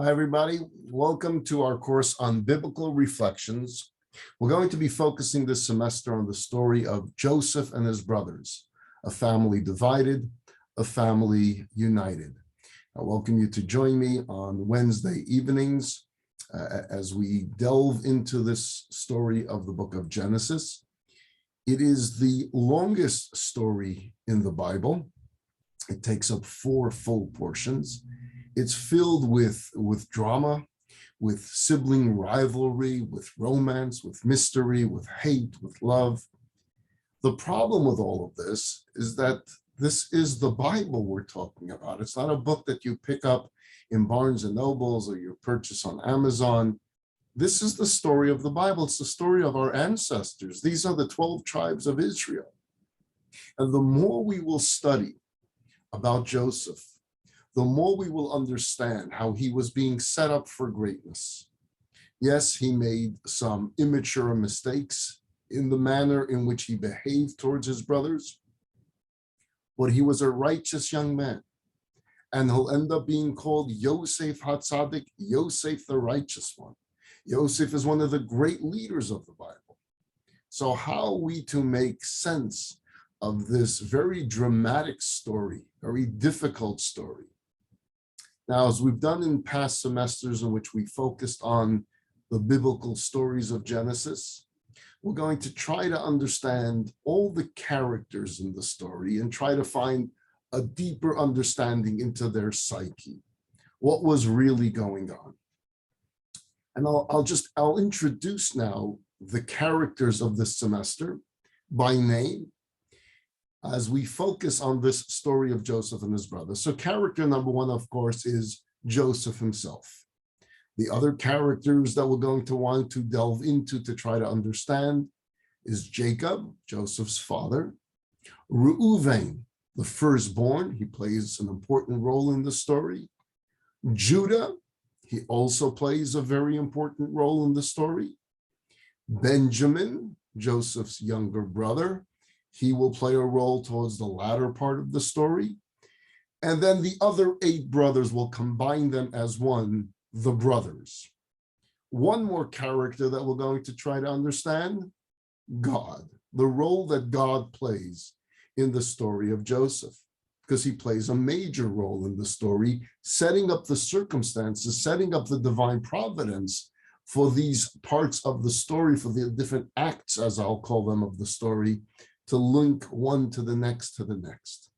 Hi, everybody. Welcome to our course on biblical reflections. We're going to be focusing this semester on the story of Joseph and his brothers, a family divided, a family united. I welcome you to join me on Wednesday evenings as we delve into this story of the book of Genesis. It is the longest story in the Bible. It takes up 4 full portions. It's filled with drama, with sibling rivalry, with romance, with mystery, with hate, with love. The problem with all of this is that this is the Bible we're talking about. It's not a book that you pick up in Barnes and Nobles or you purchase on Amazon. This is the story of the Bible. It's the story of our ancestors. These are the 12 tribes of Israel. And the more we will study about Joseph, the more we will understand how he was being set up for greatness. Yes, he made some immature mistakes in the manner in which he behaved towards his brothers, but he was a righteous young man. And he'll end up being called Yosef HaTzadik, Yosef the righteous one. Yosef is one of the great leaders of the Bible. So how are we to make sense of this very dramatic story, very difficult story? Now, as we've done in past semesters in which we focused on the biblical stories of Genesis, we're going to try to understand all the characters in the story and try to find a deeper understanding into their psyche, what was really going on. And I'll introduce now the characters of this semester by name, as we focus on this story of Joseph and his brothers. So character number 1, of course, is Joseph himself. The other characters that we're going to want to delve into to try to understand is Jacob, Joseph's father, Reuven, the firstborn. He plays an important role in the story. Judah, he also plays a very important role in the story. Benjamin, Joseph's younger brother, he will play a role towards the latter part of the story. And then the other 8 brothers will combine them as one, the brothers. One more character that we're going to try to understand, God, the role that God plays in the story of Joseph, because he plays a major role in the story, setting up the circumstances, setting up the divine providence for these parts of the story, for the different acts, as I'll call them, of the story, to link one to the next to the next.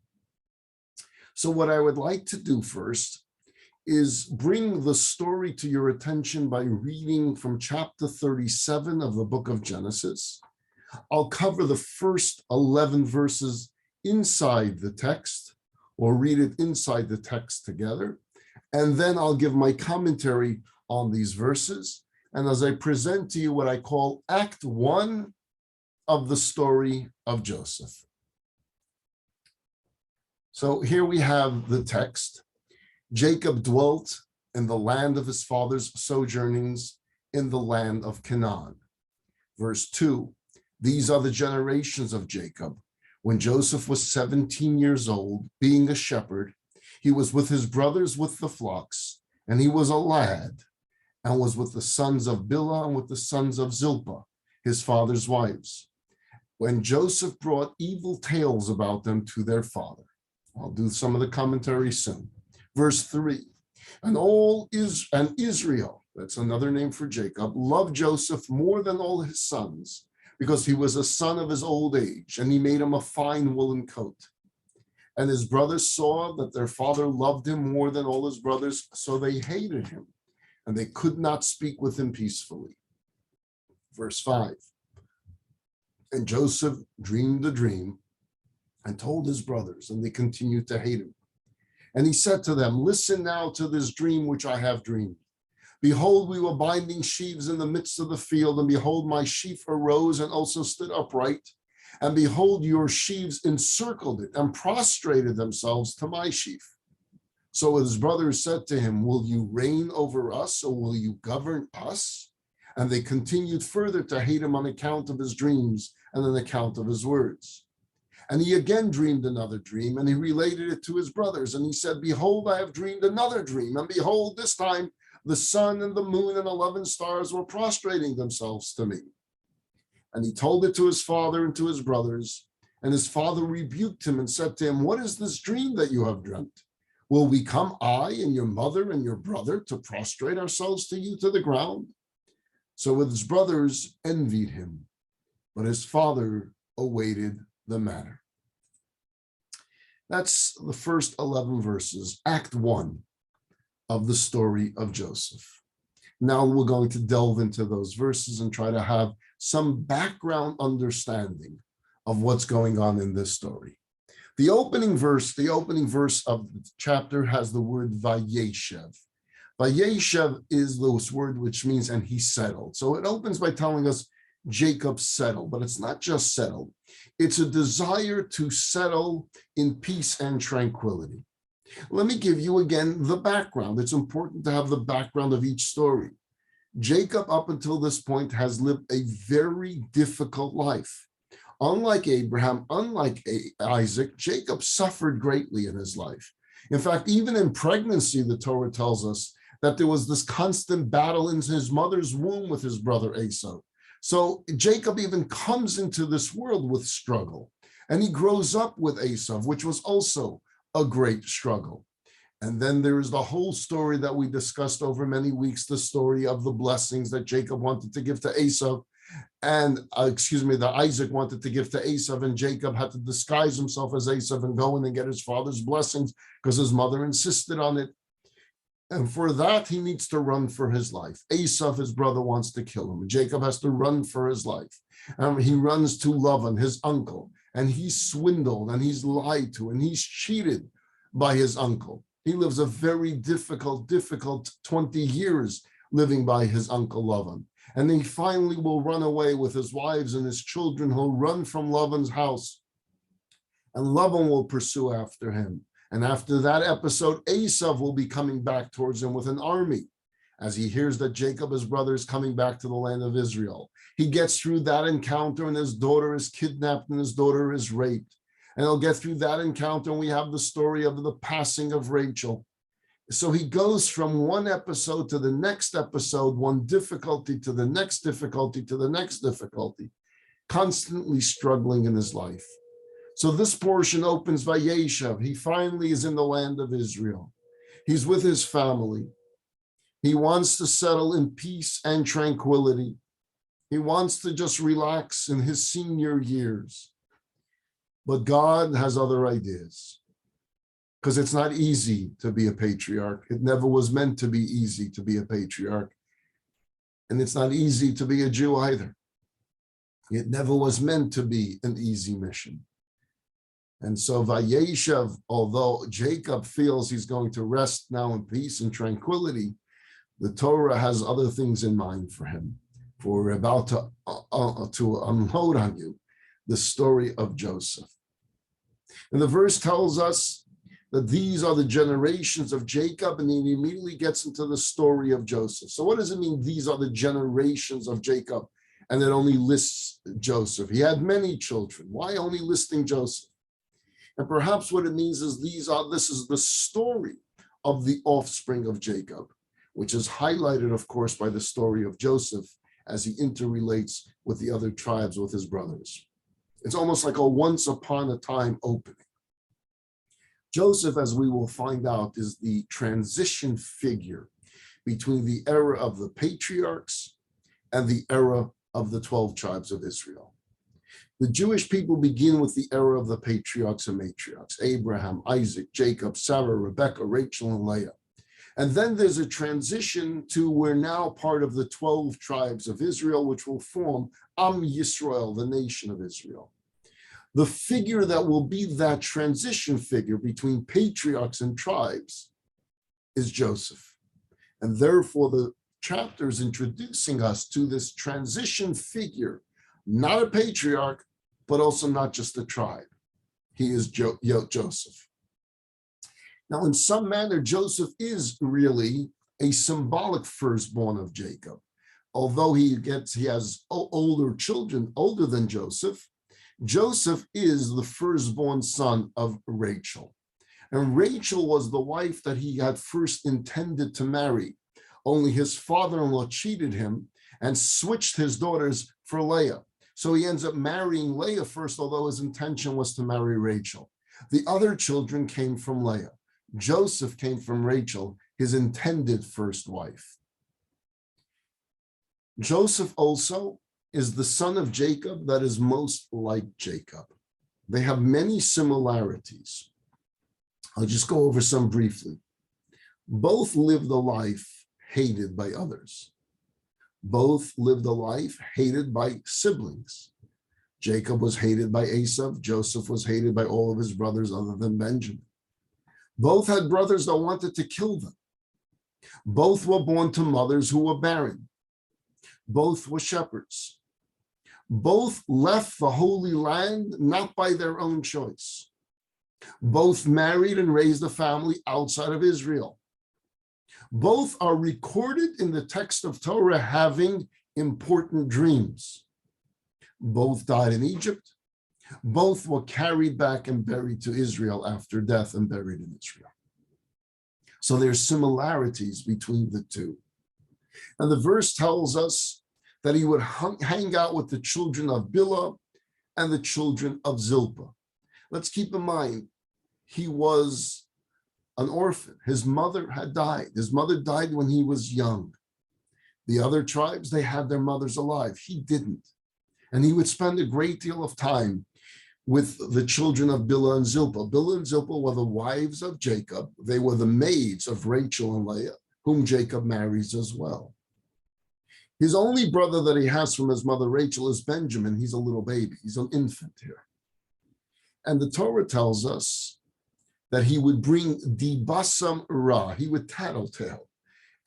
So what I would like to do first is bring the story to your attention by reading from chapter 37 of the book of Genesis. I'll cover the first 11 verses inside the text, or read it inside the text together, and then I'll give my commentary on these verses. And as I present to you what I call Act 1 of the story of Joseph. So here we have the text. Jacob dwelt in the land of his father's sojournings in the land of Canaan. Verse 2, these are the generations of Jacob. When Joseph was 17 years old, being a shepherd, he was with his brothers with the flocks, and he was a lad, and was with the sons of Bilhah and with the sons of Zilpah, his father's wives, when Joseph brought evil tales about them to their father. I'll do some of the commentary soon. Verse 3, and Israel, that's another name for Jacob, loved Joseph more than all his sons, because he was a son of his old age, and he made him a fine woolen coat. And his brothers saw that their father loved him more than all his brothers, so they hated him, and they could not speak with him peacefully. Verse 5, and Joseph dreamed a dream and told his brothers, and they continued to hate him. And he said to them, listen now to this dream which I have dreamed. Behold, we were binding sheaves in the midst of the field, and behold, my sheaf arose and also stood upright. And behold, your sheaves encircled it and prostrated themselves to my sheaf. So his brothers said to him, will you reign over us, or will you govern us? And they continued further to hate him on account of his dreams and on account of his words. And he again dreamed another dream, and he related it to his brothers. And he said, behold, I have dreamed another dream. And behold, this time The sun and the moon and 11 stars were prostrating themselves to me. And he told it to his father and to his brothers. And his father rebuked him and said to him, what is this dream that you have dreamt? Will we come, I and your mother and your brother, to prostrate ourselves to you to the ground? So his brothers envied him, but his father awaited the matter. That's the first 11 verses, Act 1 of the story of Joseph. Now we're going to delve into those verses and try to have some background understanding of what's going on in this story. The opening verse of the chapter has the word Vayeshev. Vayeshev is this word which means, and he settled. So it opens by telling us Jacob settled, but it's not just settled. It's a desire to settle in peace and tranquility. Let me give you again the background. It's important to have the background of each story. Jacob, up until this point, has lived a very difficult life. Unlike Abraham, unlike Isaac, Jacob suffered greatly in his life. In fact, even in pregnancy, the Torah tells us that there was this constant battle in his mother's womb with his brother Esau. So Jacob even comes into this world with struggle, and he grows up with Esau, which was also a great struggle. And then there is the whole story that we discussed over many weeks, the story of the blessings that Jacob wanted to give to Esau, and that Isaac wanted to give to Esau, and Jacob had to disguise himself as Esau and go in and get his father's blessings because his mother insisted on it. And for that, he needs to run for his life. Esau, his brother, wants to kill him. Jacob has to run for his life. He runs to Lavan, his uncle, and he's swindled and he's lied to and he's cheated by his uncle. He lives a very difficult 20 years living by his uncle Lavan. And then he finally will run away with his wives and his children. He'll run from Lavan's house, and Lavan will pursue after him. And after that episode, Esau will be coming back towards him with an army as he hears that Jacob, his brother, is coming back to the land of Israel. He gets through that encounter, and his daughter is kidnapped and his daughter is raped. And he'll get through that encounter, and we have the story of the passing of Rachel. So he goes from one episode to the next episode, one difficulty to the next difficulty to the next difficulty, constantly struggling in his life. So this portion opens Vayeshev. He finally is in the land of Israel. He's with his family. He wants to settle in peace and tranquility. He wants to just relax in his senior years. But God has other ideas, because it's not easy to be a patriarch. It never was meant to be easy to be a patriarch. And it's not easy to be a Jew either. It never was meant to be an easy mission. And so Vayeshev, although Jacob feels he's going to rest now in peace and tranquility, the Torah has other things in mind for him. For we're about to unload on you the story of Joseph. And the verse tells us that these are the generations of Jacob, and he immediately gets into the story of Joseph. So what does it mean, these are the generations of Jacob, and it only lists Joseph? He had many children. Why only listing Joseph? And perhaps what it means is this is the story of the offspring of Jacob, which is highlighted, of course, by the story of Joseph as he interrelates with the other tribes, with his brothers. It's almost like a once upon a time opening. Joseph, as we will find out, is the transition figure between the era of the patriarchs and the era of the 12 tribes of Israel. The Jewish people begin with the era of the patriarchs and matriarchs, Abraham, Isaac, Jacob, Sarah, Rebekah, Rachel, and Leah. And then there's a transition to we're now part of the 12 tribes of Israel, which will form Am Yisrael, the nation of Israel. The figure that will be that transition figure between patriarchs and tribes is Joseph. And therefore, the chapter is introducing us to this transition figure, not a patriarch, but also not just a tribe. He is Joseph. Now, in some manner, Joseph is really a symbolic firstborn of Jacob. Although he has older children, older than Joseph, Joseph is the firstborn son of Rachel. And Rachel was the wife that he had first intended to marry only his father-in-law cheated him and switched his daughters for Leah. So he ends up marrying Leah first, although his intention was to marry Rachel. The other children came from Leah. Joseph came from Rachel, his intended first wife. Joseph also is the son of Jacob that is most like Jacob. They have many similarities. I'll just go over some briefly. Both lived a life hated by others. Both lived a life hated by siblings. Jacob was hated by Esau. Joseph was hated by all of his brothers other than Benjamin. Both had brothers that wanted to kill them. Both were born to mothers who were barren. Both were shepherds. Both left the Holy Land not by their own choice. Both married and raised a family outside of Israel. Both are recorded in the text of Torah having important dreams. Both died in Egypt. Both were carried back and buried to Israel after death and buried in Israel. So there's similarities between the two. And the verse tells us that he would hang out with the children of Bilhah and the children of Zilpah. Let's keep in mind, he was an orphan. His mother had died. His mother died when he was young. The other tribes, they had their mothers alive. He didn't. And he would spend a great deal of time with the children of Bilhah and Zilpah. Bilhah and Zilpah were the wives of Jacob. They were the maids of Rachel and Leah, whom Jacob marries as well. His only brother that he has from his mother Rachel is Benjamin. He's a little baby. He's an infant here. And the Torah tells us that he would bring dibasam ra. He would tattletale.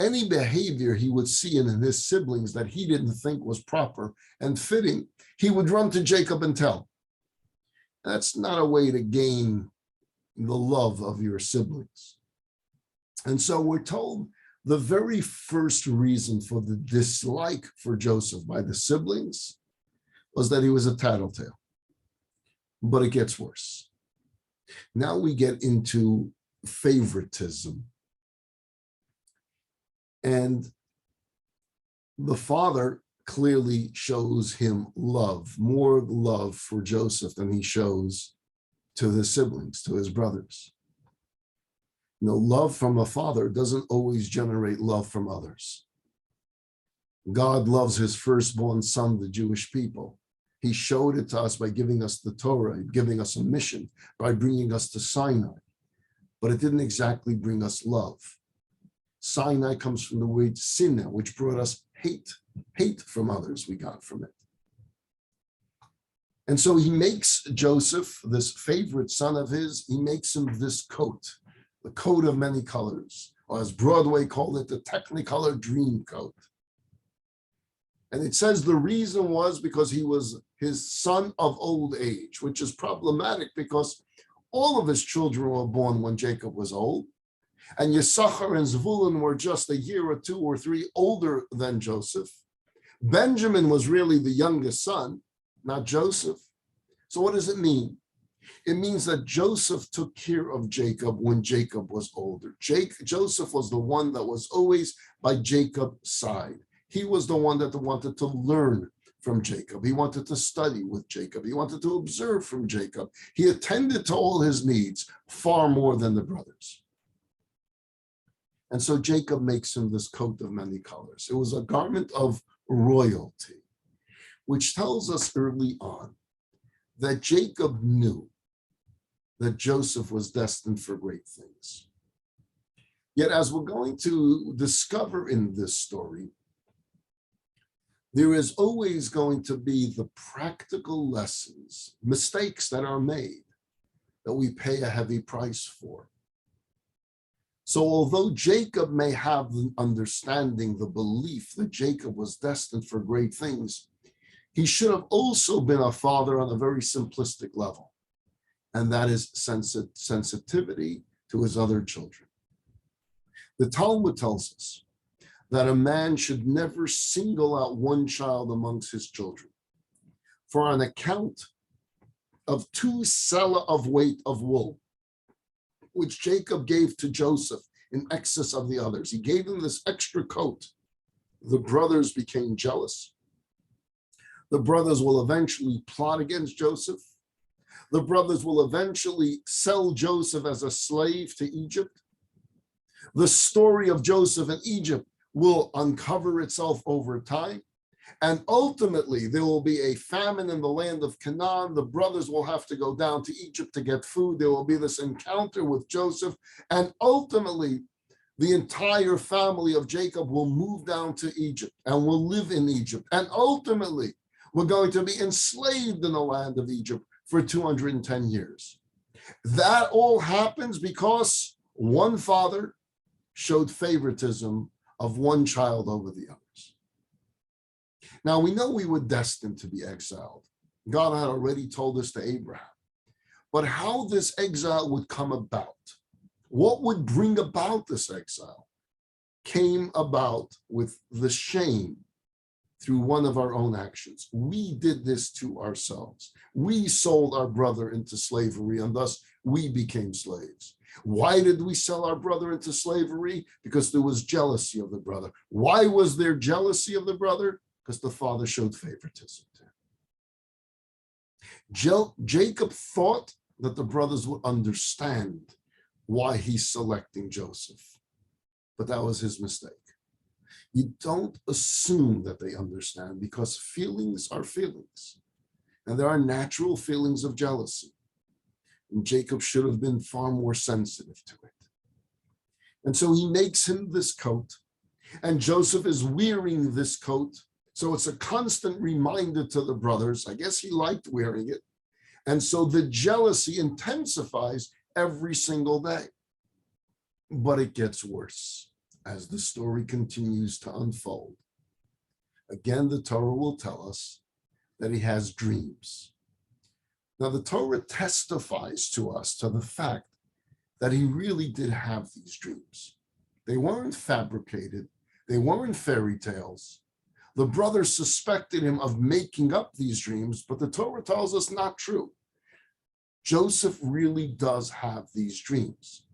Any behavior he would see in his siblings that he didn't think was proper and fitting, he would run to Jacob and tell. That's not a way to gain the love of your siblings. And so we're told the very first reason for the dislike for Joseph by the siblings was that he was a tattletale. But it gets worse. Now we get into favoritism. And the father clearly shows him love, more love for Joseph than he shows to his siblings, to his brothers. You know, love from a father doesn't always generate love from others. God loves his firstborn son, the Jewish people. He showed it to us by giving us the Torah, giving us a mission, by bringing us to Sinai. But it didn't exactly bring us love. Sinai comes from the word sinna, which brought us hate. Hate from others we got from it. And so he makes Joseph, this favorite son of his, he makes him this coat, the coat of many colors, or as Broadway called it, the Technicolor dream coat. And it says the reason was because he was his son of old age, which is problematic because all of his children were born when Jacob was old. And Yisachar and Zvulun were just a year or 2 or 3 older than Joseph. Benjamin was really the youngest son, not Joseph. So what does it mean? It means that Joseph took care of Jacob when Jacob was older. Joseph was the one that was always by Jacob's side. He was the one that wanted to learn from Jacob. He wanted to study with Jacob. He wanted to observe from Jacob. He attended to all his needs far more than the brothers. And so Jacob makes him this coat of many colors. It was a garment of royalty, which tells us early on that Jacob knew that Joseph was destined for great things. Yet, as we're going to discover in this story, there is always going to be the practical lessons, mistakes that are made that we pay a heavy price for. So although Jacob may have the understanding, the belief that Jacob was destined for great things, he should have also been a father on a very simplistic level, and that is sensitivity to his other children. The Talmud tells us that a man should never single out one child amongst his children. For on account of 2 selah of weight of wool, which Jacob gave to Joseph in excess of the others. He gave them this extra coat. The brothers became jealous. The brothers will eventually plot against Joseph. The brothers will eventually sell Joseph as a slave to Egypt. The story of Joseph in Egypt will uncover itself over time. And ultimately, there will be a famine in the land of Canaan. The brothers will have to go down to Egypt to get food. There will be this encounter with Joseph. And ultimately, the entire family of Jacob will move down to Egypt and will live in Egypt. And ultimately, we're going to be enslaved in the land of Egypt for 210 years. That all happens because one father showed favoritism of one child over the others. Now, we know we were destined to be exiled. God had already told us to Abraham. But how this exile would come about, what would bring about this exile, came about with the shame through one of our own actions. We did this to ourselves. We sold our brother into slavery, and thus we became slaves. Why did we sell our brother into slavery? Because there was jealousy of the brother. Why was there jealousy of the brother? Because the father showed favoritism to him. Jacob thought that the brothers would understand why he's selecting Joseph, but that was his mistake. You don't assume that they understand, because feelings are feelings, and there are natural feelings of jealousy. And Jacob should have been far more sensitive to it. And so he makes him this coat, and Joseph is wearing this coat. So it's a constant reminder to the brothers. I guess he liked wearing it. And so the jealousy intensifies every single day. But it gets worse as the story continues to unfold. Again, the Torah will tell us that he has dreams. Now, the Torah testifies to us to the fact that he really did have these dreams. They weren't fabricated. They weren't fairy tales. The brothers suspected him of making up these dreams, but the Torah tells us not true. Joseph really does have these dreams.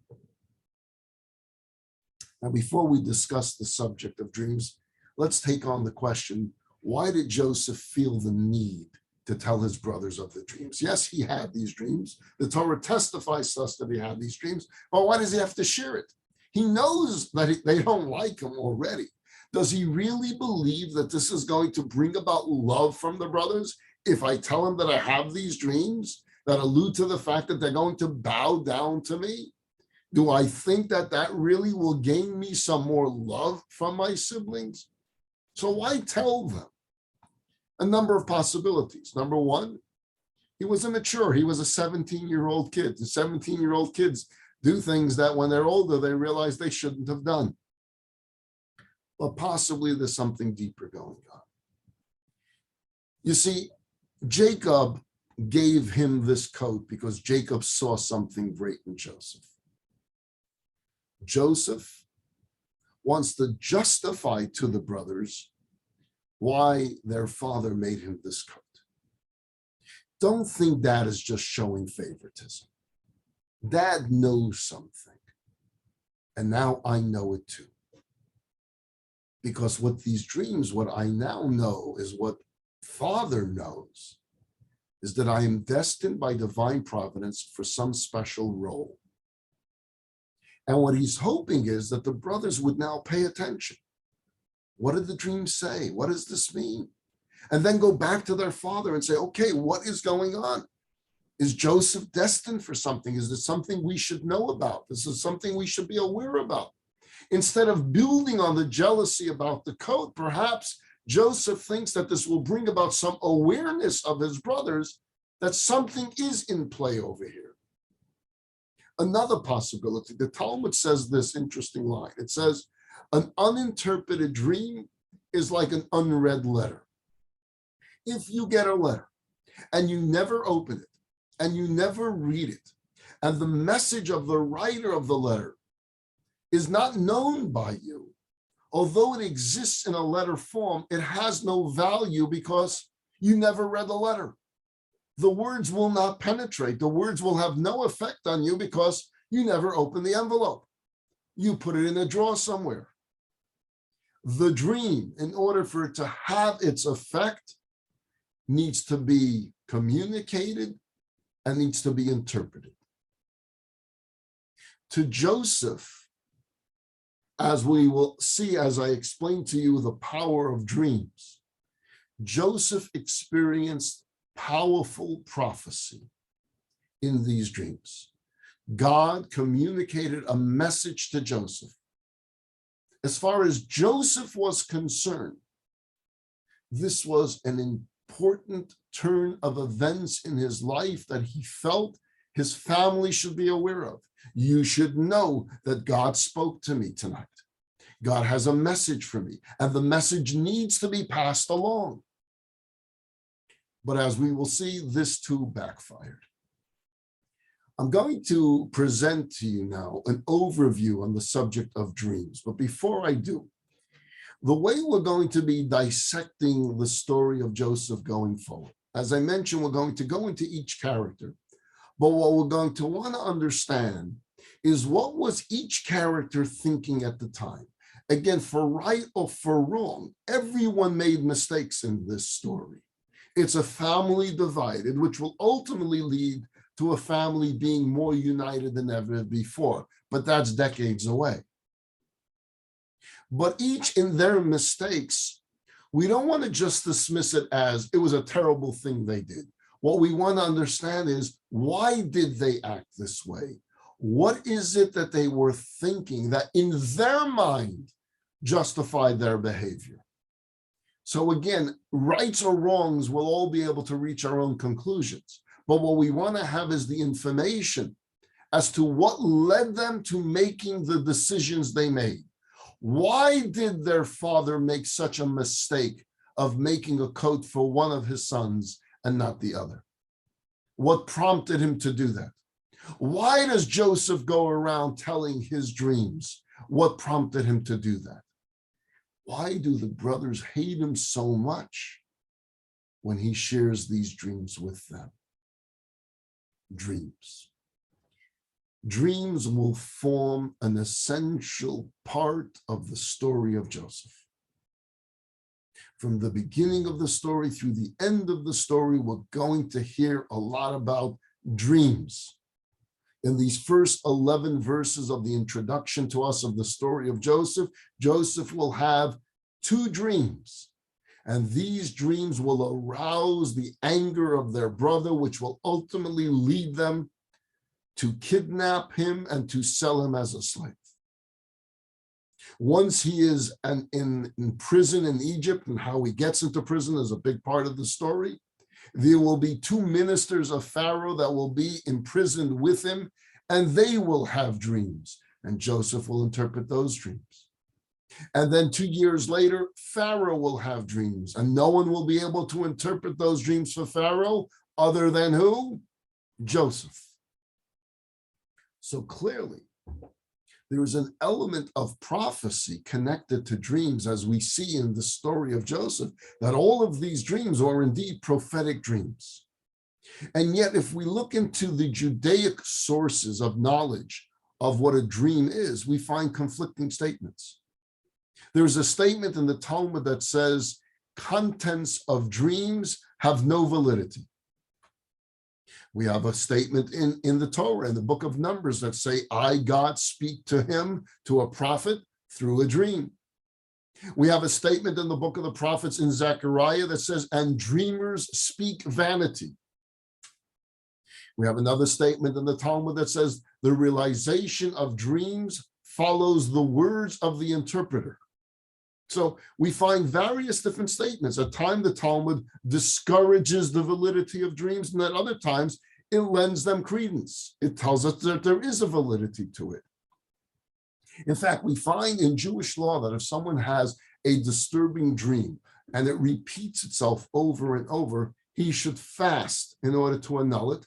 Now, before we discuss the subject of dreams, let's take on the question, why did Joseph feel the need to tell his brothers of the dreams? Yes, he had these dreams. The Torah testifies to us that he had these dreams, but why does he have to share it? He knows that they don't like him already. Does he really believe that this is going to bring about love from the brothers if I tell him that I have these dreams that allude to the fact that they're going to bow down to me? Do I think that that really will gain me some more love from my siblings? So why tell them? A number of possibilities. Number one, he was immature. He was a 17-year-old kid. The 17-year-old kids do things that when they're older, they realize they shouldn't have done. But possibly there's something deeper going on. You see, Jacob gave him this coat because Jacob saw something great in Joseph. Joseph wants to justify to the brothers why their father made him this coat. Don't think Dad is just showing favoritism. Dad knows something, and now I know it too. Because with these dreams, what I now know is what Father knows, is that I am destined by divine providence for some special role. And what he's hoping is that the brothers would now pay attention. What did the dream say? What does this mean? And then go back to their father and say, okay, what is going on? Is Joseph destined for something? Is this something we should know about? This is something we should be aware about. Instead of building on the jealousy about the coat, perhaps Joseph thinks that this will bring about some awareness of his brothers that something is in play over here. Another possibility, the Talmud says this interesting line. It says, an uninterpreted dream is like an unread letter. If you get a letter and you never open it and you never read it, and the message of the writer of the letter is not known by you, although it exists in a letter form, it has no value because you never read the letter. The words will not penetrate. The words will have no effect on you because you never open the envelope. You put it in a drawer somewhere. The dream, in order for it to have its effect, needs to be communicated and needs to be interpreted. To Joseph, as we will see, as I explained to you, the power of dreams, Joseph experienced powerful prophecy in these dreams. God communicated a message to Joseph. As far as Joseph was concerned, this was an important turn of events in his life that he felt his family should be aware of. You should know that God spoke to me tonight. God has a message for me, and the message needs to be passed along. But as we will see, this too backfired. I'm going to present to you now an overview on the subject of dreams. But before I do, the way we're going to be dissecting the story of Joseph going forward, as I mentioned, we're going to go into each character. But what we're going to want to understand is what was each character thinking at the time. Again, for right or for wrong, everyone made mistakes in this story. It's a family divided, which will ultimately lead to a family being more united than ever before. But that's decades away. But each in their mistakes, we don't want to just dismiss it as it was a terrible thing they did. What we want to understand is, why did they act this way? What is it that they were thinking that in their mind justified their behavior? So again, rights or wrongs, we'll all be able to reach our own conclusions. But what we want to have is the information as to what led them to making the decisions they made. Why did their father make such a mistake of making a coat for one of his sons and not the other? What prompted him to do that? Why does Joseph go around telling his dreams? What prompted him to do that? Why do the brothers hate him so much when he shares these dreams with them? Dreams. Dreams will form an essential part of the story of Joseph. From the beginning of the story through the end of the story, we're going to hear a lot about dreams. In these first 11 verses of the introduction to us of the story of Joseph, Joseph will have 2 dreams. And these dreams will arouse the anger of their brother, which will ultimately lead them to kidnap him and to sell him as a slave. Once he is in prison in Egypt, and how he gets into prison is a big part of the story, there will be 2 ministers of Pharaoh that will be imprisoned with him, and they will have dreams, and Joseph will interpret those dreams. And then 2 years later, Pharaoh will have dreams, and no one will be able to interpret those dreams for Pharaoh other than who? Joseph. So clearly, there is an element of prophecy connected to dreams, as we see in the story of Joseph, that all of these dreams are indeed prophetic dreams. And yet, if we look into the Judaic sources of knowledge of what a dream is, we find conflicting statements. There's a statement in the Talmud that says, contents of dreams have no validity. We have a statement in the Torah, in the book of Numbers, that say, I, God, speak to him, to a prophet, through a dream. We have a statement in the book of the prophets in Zechariah that says, and dreamers speak vanity. We have another statement in the Talmud that says, the realization of dreams follows the words of the interpreter. So we find various different statements. At times, the Talmud discourages the validity of dreams, and at other times, it lends them credence. It tells us that there is a validity to it. In fact, we find in Jewish law that if someone has a disturbing dream and it repeats itself over and over, he should fast in order to annul it.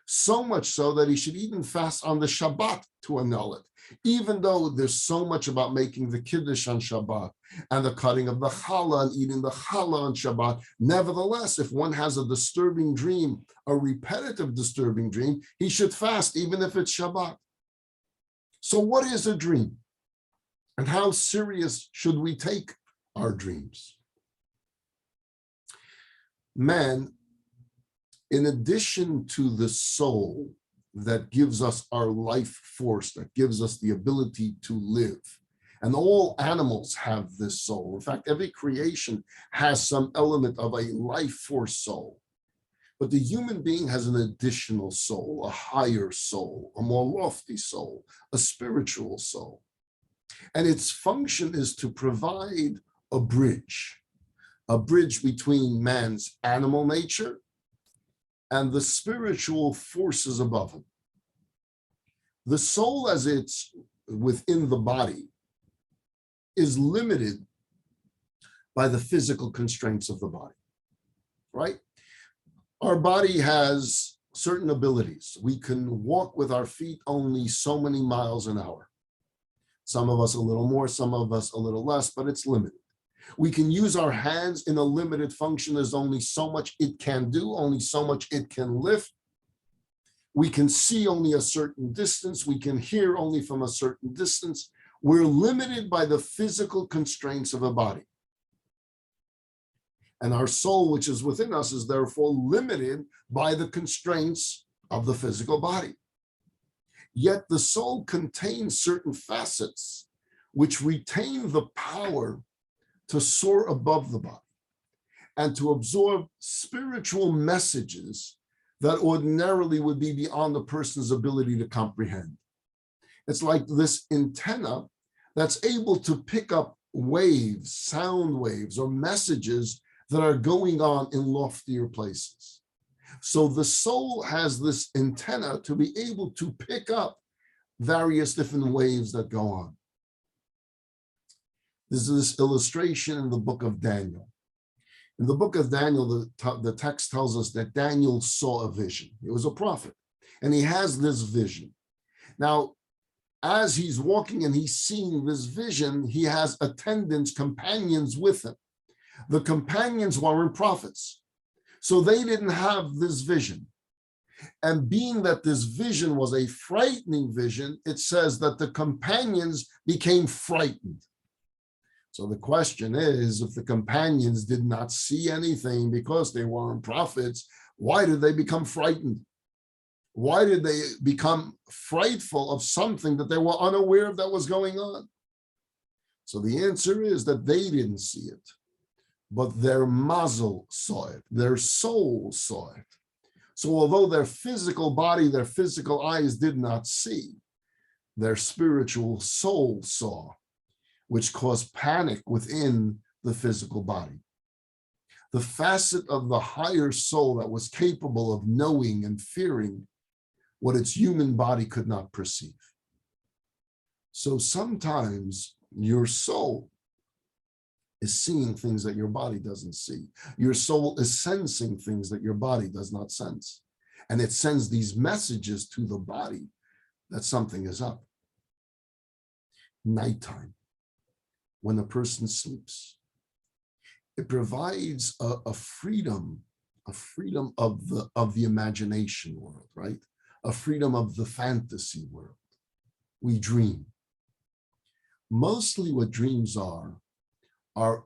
So much so that he should even fast on the Shabbat to annul it, even though there's so much about making the Kiddush on Shabbat and the cutting of the challah and eating the challah on Shabbat. Nevertheless, if one has a disturbing dream, a repetitive disturbing dream, he should fast even if it's Shabbat. So what is a dream? And how serious should we take our dreams? Man, in addition to the soul that gives us our life force, that gives us the ability to live, and all animals have this soul. In fact, every creation has some element of a life force soul. But the human being has an additional soul, a higher soul, a more lofty soul, a spiritual soul. And its function is to provide a bridge between man's animal nature and the spiritual forces above him. The soul, as it's within the body, is limited by the physical constraints of the body, right? Our body has certain abilities. We can walk with our feet only so many miles an hour. Some of us a little more, some of us a little less, but it's limited. We can use our hands in a limited function. There's only so much it can do, only so much it can lift. We can see only a certain distance. We can hear only from a certain distance. We're limited by the physical constraints of a body. And our soul, which is within us, is therefore limited by the constraints of the physical body. Yet the soul contains certain facets which retain the power to soar above the body and to absorb spiritual messages that ordinarily would be beyond the person's ability to comprehend. It's like this antenna that's able to pick up waves, sound waves, or messages that are going on in loftier places. So the soul has this antenna to be able to pick up various different waves that go on. This is this illustration in the book of Daniel. In the book of Daniel, the text tells us that Daniel saw a vision. He was a prophet, and he has this vision. Now, as he's walking and he's seeing this vision, he has attendants, companions with him. The companions weren't prophets, so they didn't have this vision. And being that this vision was a frightening vision, it says that the companions became frightened. So the question is, if the companions did not see anything because they weren't prophets, why did they become frightened? Why did they become frightful of something that they were unaware of that was going on? So the answer is that they didn't see it, but their mazel saw it, their soul saw it. So although their physical body, their physical eyes did not see, their spiritual soul saw, which caused panic within the physical body. The facet of the higher soul that was capable of knowing and fearing what its human body could not perceive. So sometimes your soul is seeing things that your body doesn't see. Your soul is sensing things that your body does not sense. And it sends these messages to the body that something is up. Nighttime, when a person sleeps, it provides a freedom of the imagination world, right? A freedom of the fantasy world. We dream. Mostly what dreams are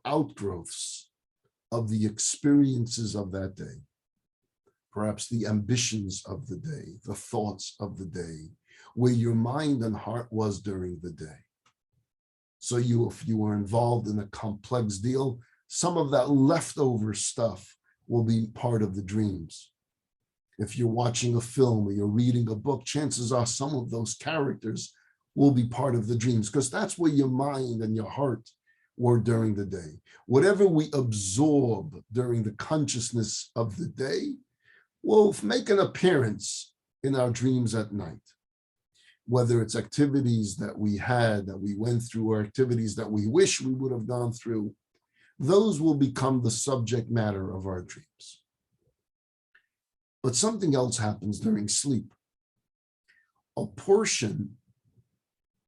outgrowths of the experiences of that day, perhaps the ambitions of the day, the thoughts of the day, where your mind and heart was during the day. So if you were involved in a complex deal, some of that leftover stuff will be part of the dreams. If you're watching a film or you're reading a book, chances are some of those characters will be part of the dreams, because that's where your mind and your heart were during the day. Whatever we absorb during the consciousness of the day will make an appearance in our dreams at night. Whether it's activities that we had, that we went through, or activities that we wish we would have gone through, those will become the subject matter of our dreams. But something else happens during sleep. A portion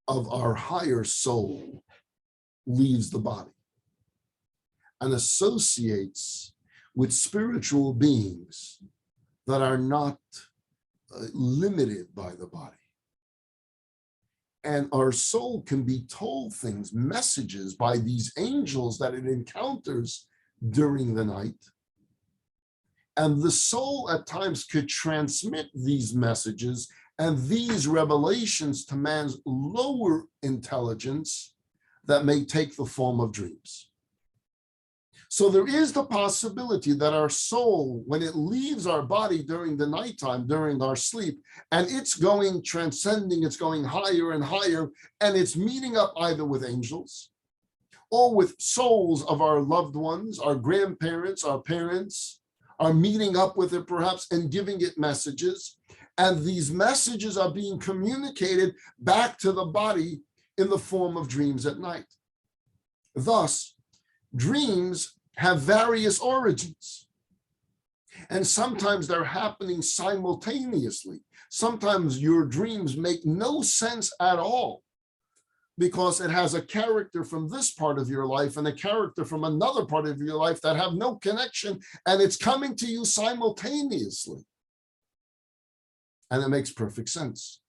of our higher soul leaves the body and associates with spiritual beings that are not limited by the body. And our soul can be told things, messages by these angels that it encounters during the night. And the soul at times could transmit these messages and these revelations to man's lower intelligence that may take the form of dreams. So there is the possibility that our soul, when it leaves our body during the nighttime, during our sleep, and it's going transcending, it's going higher and higher, and it's meeting up either with angels or with souls of our loved ones, our grandparents, our parents, are meeting up with it perhaps and giving it messages. And these messages are being communicated back to the body in the form of dreams at night. Thus, dreams have various origins. And sometimes they're happening simultaneously. Sometimes your dreams make no sense at all because it has a character from this part of your life and a character from another part of your life that have no connection, and it's coming to you simultaneously. And it makes perfect sense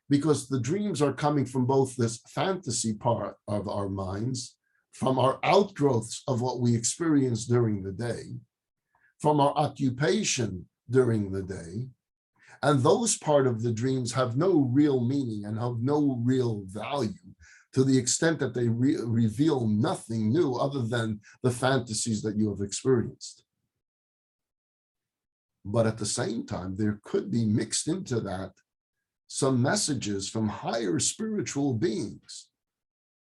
because the dreams are coming from both this fantasy part of our minds, from our outgrowths of what we experience during the day, from our occupation during the day, and those part of the dreams have no real meaning and have no real value to the extent that they reveal nothing new other than the fantasies that you have experienced. But at the same time, there could be mixed into that some messages from higher spiritual beings.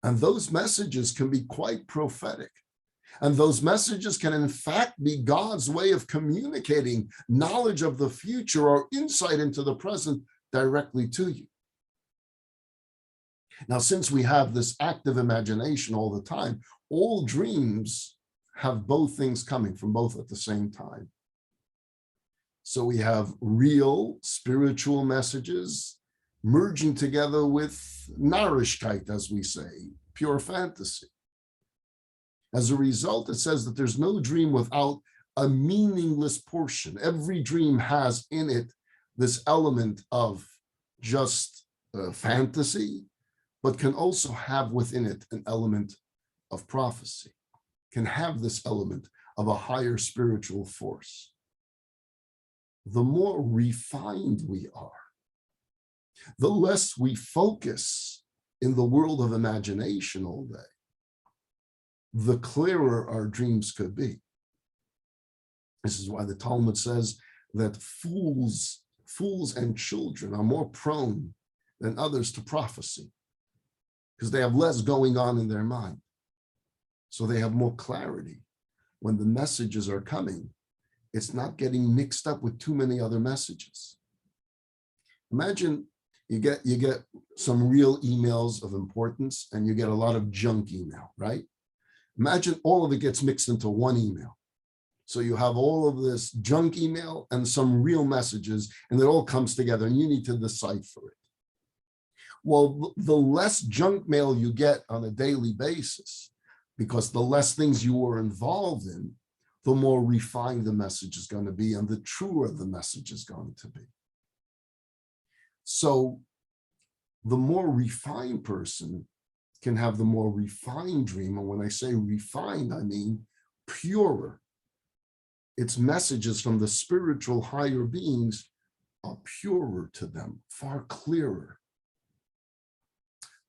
And those messages can be quite prophetic. And those messages can in fact be God's way of communicating knowledge of the future or insight into the present directly to you. Now, since we have this active imagination all the time, all dreams have both things coming from both at the same time. So we have real spiritual messages merging together with Narishkeit, as we say, pure fantasy. As a result, it says that there's no dream without a meaningless portion. Every dream has in it this element of just fantasy, but can also have within it an element of prophecy, can have this element of a higher spiritual force. The more refined we are, the less we focus in the world of imagination all day, the clearer our dreams could be. This is why the Talmud says that fools and children are more prone than others to prophecy because they have less going on in their mind. So they have more clarity. When the messages are coming, it's not getting mixed up with too many other messages. Imagine you get some real emails of importance and you get a lot of junk email, right? Imagine all of it gets mixed into one email. So you have all of this junk email and some real messages, and it all comes together and you need to decipher it. Well, the less junk mail you get on a daily basis, because the less things you are involved in, the more refined the message is going to be and the truer the message is going to be. So the more refined person can have the more refined dream. And when I say refined, I mean purer. Its messages from the spiritual higher beings are purer to them, far clearer.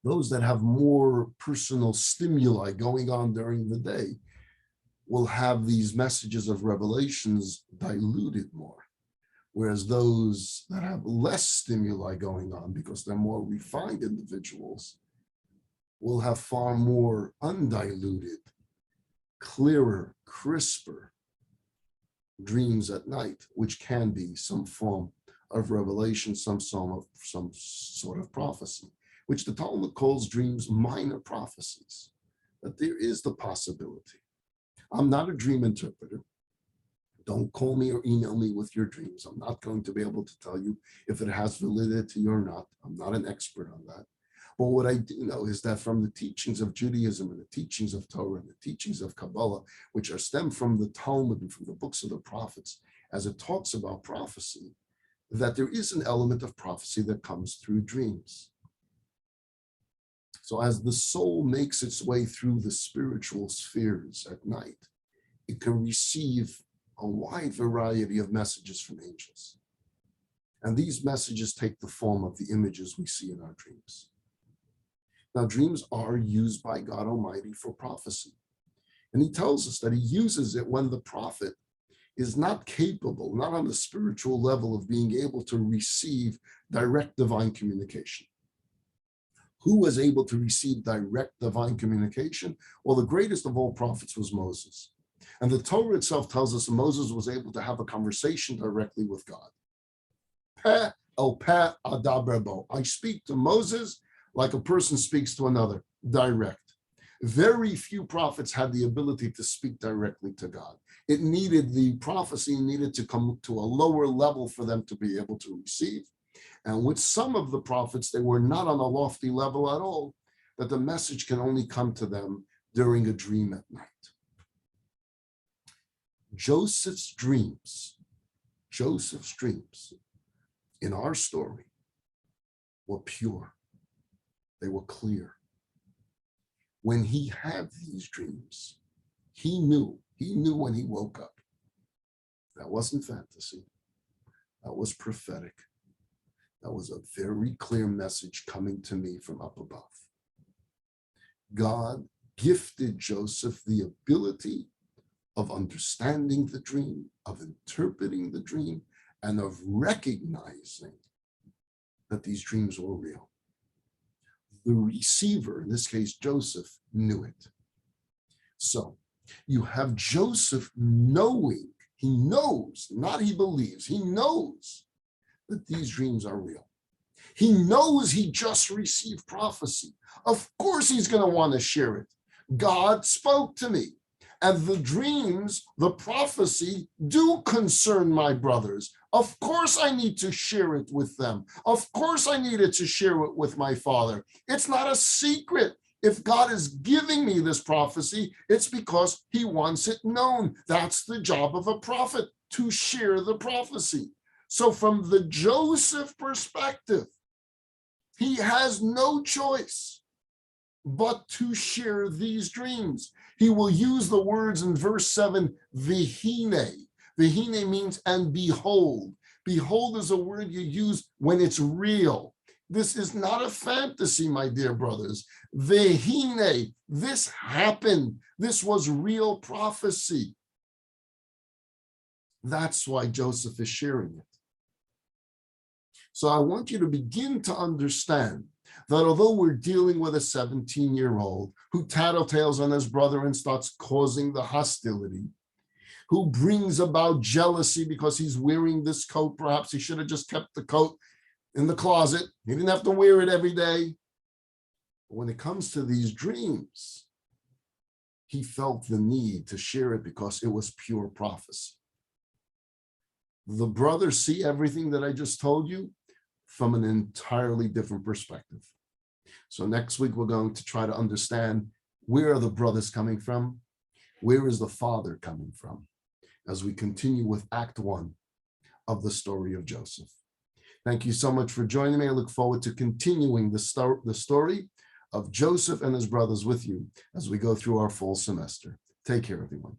Those that have more personal stimuli going on during the day will have these messages of revelations diluted more. Whereas those that have less stimuli going on because they're more refined individuals will have far more undiluted, clearer, crisper dreams at night, which can be some form of revelation, some sort of prophecy, which the Talmud calls dreams minor prophecies. That there is the possibility. I'm not a dream interpreter. Don't call me or email me with your dreams. I'm not going to be able to tell you if it has validity or not. I'm not an expert on that. But what I do know is that from the teachings of Judaism and the teachings of Torah and the teachings of Kabbalah, which are stemmed from the Talmud and from the books of the prophets, as it talks about prophecy, that there is an element of prophecy that comes through dreams. So as the soul makes its way through the spiritual spheres at night, it can receive a wide variety of messages from angels. And these messages take the form of the images we see in our dreams. Now, dreams are used by God Almighty for prophecy. And he tells us that he uses it when the prophet is not capable, not on the spiritual level of being able to receive direct divine communication. Who was able to receive direct divine communication? Well, the greatest of all prophets was Moses. And the Torah itself tells us Moses was able to have a conversation directly with God. Peh el peh adaber bo. I speak to Moses like a person speaks to another, direct. Very few prophets had the ability to speak directly to God. It needed, the prophecy needed to come to a lower level for them to be able to receive. And with some of the prophets, they were not on a lofty level at all, that the message can only come to them during a dream at night. Joseph's dreams in our story were pure. They were clear. When he had these dreams, he knew when he woke up. That wasn't fantasy. That was prophetic. That was a very clear message coming to me from up above. God gifted Joseph the ability of understanding the dream, of interpreting the dream, and of recognizing that these dreams were real. The receiver, in this case Joseph, knew it. So you have Joseph knowing, he knows, not he believes, he knows that these dreams are real. He knows he just received prophecy. Of course he's going to want to share it. God spoke to me. And the dreams, the prophecy, do concern my brothers. Of course I need to share it with them. Of course I needed to share it with my father. It's not a secret. If God is giving me this prophecy, it's because he wants it known. That's the job of a prophet, to share the prophecy. So from the Joseph perspective, he has no choice but to share these dreams. He will use the words in verse 7, vihine. Vihine means, and behold. Behold is a word you use when it's real. This is not a fantasy, my dear brothers. Vihine, this happened. This was real prophecy. That's why Joseph is sharing it. So I want you to begin to understand that although we're dealing with a 17-year-old who tattletales on his brother and starts causing the hostility, who brings about jealousy because he's wearing this coat, perhaps he should have just kept the coat in the closet. He didn't have to wear it every day. But when it comes to these dreams, he felt the need to share it because it was pure prophecy. The brothers see everything that I just told you from an entirely different perspective. So next week, we're going to try to understand, where are the brothers coming from? Where is the father coming from? As we continue with Act 1 of the story of Joseph. Thank you so much for joining me. I look forward to continuing the story of Joseph and his brothers with you as we go through our fall semester. Take care, everyone.